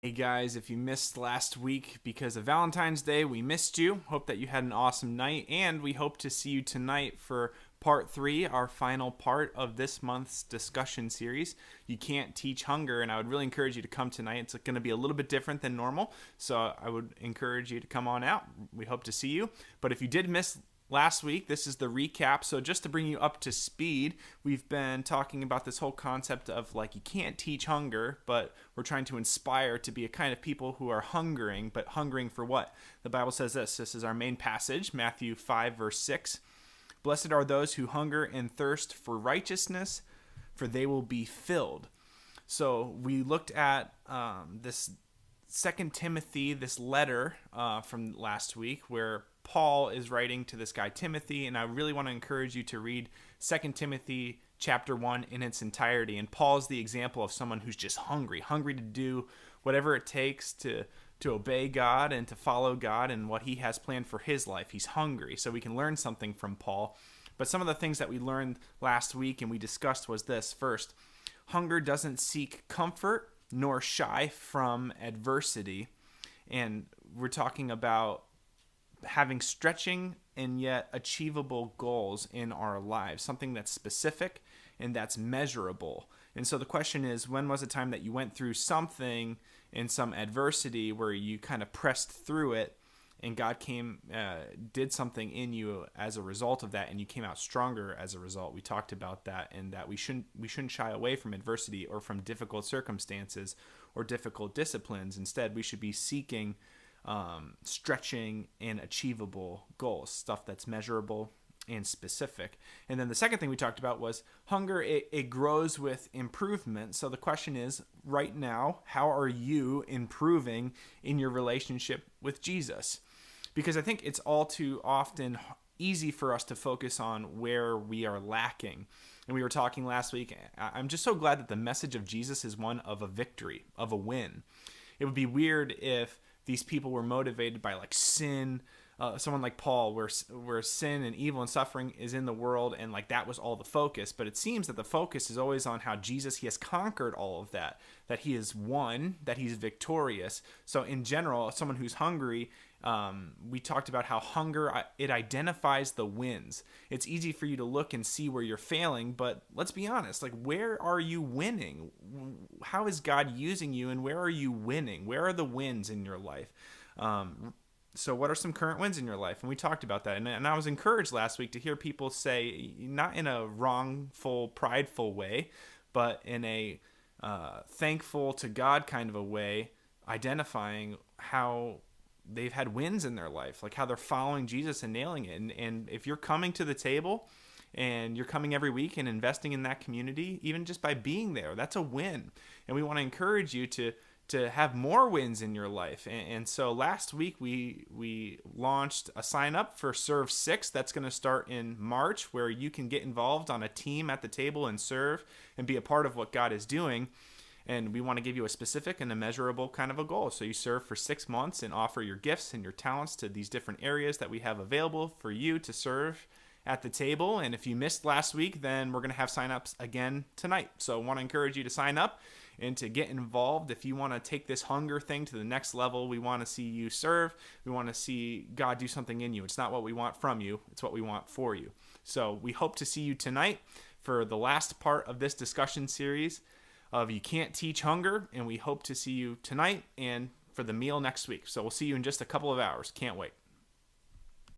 Hey guys, if you missed last week because of Valentine's Day, we missed you. Hope that you had an awesome night, and we hope to see you tonight for part 3, our final part of this month's discussion series. You Can't Teach Hunger, and I would really encourage you to come tonight. It's going to be a little bit different than normal, so I would encourage you to come on out. We hope to see you. But if you did miss last week, this is the recap. So just to bring you up to speed, we've been talking about this whole concept of you can't teach hunger, but we're trying to inspire to be a kind of people who are hungering, but hungering for what? The Bible says this. This is our main passage, Matthew 5, verse 6. Blessed are those who hunger and thirst for righteousness, for they will be filled. So we looked at this 2 Timothy, this letter from last week, where Paul is writing to this guy Timothy, and I really want to encourage you to read 2 Timothy chapter 1 in its entirety. And Paul is the example of someone who's just hungry to do whatever it takes to obey God and to follow God and what he has planned for his life. He's hungry, so we can learn something from Paul. But some of the things that we learned last week and we discussed was this. First, hunger doesn't seek comfort nor shy from adversity. And we're talking about having stretching and yet achievable goals in our lives, something that's specific and that's measurable. And so the question is, when was a time that you went through something in some adversity where you kind of pressed through it and God did something in you as a result of that, and you came out stronger as a result? We talked about that, and that we shouldn't shy away from adversity or from difficult circumstances or difficult disciplines. Instead, we should be seeking stretching and achievable goals, stuff that's measurable and specific. And then the second thing we talked about was hunger. It grows with improvement. So the question is, right now, how are you improving in your relationship with Jesus? Because I think it's all too often easy for us to focus on where we are lacking. And we were talking last week, I'm just so glad that the message of Jesus is one of a victory, of a win. It would be weird if these people were motivated by sin, someone like Paul, where sin and evil and suffering is in the world, and that was all the focus. But it seems that the focus is always on how Jesus, he has conquered all of that he has won, that he's victorious. So in general, someone who's hungry, we talked about how hunger, it identifies the wins. It's easy for you to look and see where you're failing, but let's be honest, where are you winning? How is God using you, and where are you winning? Where are the wins in your life? So what are some current wins in your life? And we talked about that. And I was encouraged last week to hear people say, not in a wrongful, prideful way, but in a thankful to God kind of a way, identifying how they've had wins in their life, how they're following Jesus and nailing it. And if you're coming to the table and you're coming every week and investing in that community, even just by being there, that's a win. And we want to encourage you to have more wins in your life. And so last week we launched a sign up for Serve 6. That's going to start in March, where you can get involved on a team at the table and serve and be a part of what God is doing. And we want to give you a specific and a measurable kind of a goal. So you serve for 6 months and offer your gifts and your talents to these different areas that we have available for you to serve at the table. And if you missed last week, then we're going to have signups again tonight. So I want to encourage you to sign up and to get involved. If you want to take this hunger thing to the next level, we want to see you serve. We want to see God do something in you. It's not what we want from you, it's what we want for you. So we hope to see you tonight for the last part of this discussion series of You Can't Teach Hunger, and we hope to see you tonight and for the meal next week. So we'll see you in just a couple of hours. Can't wait.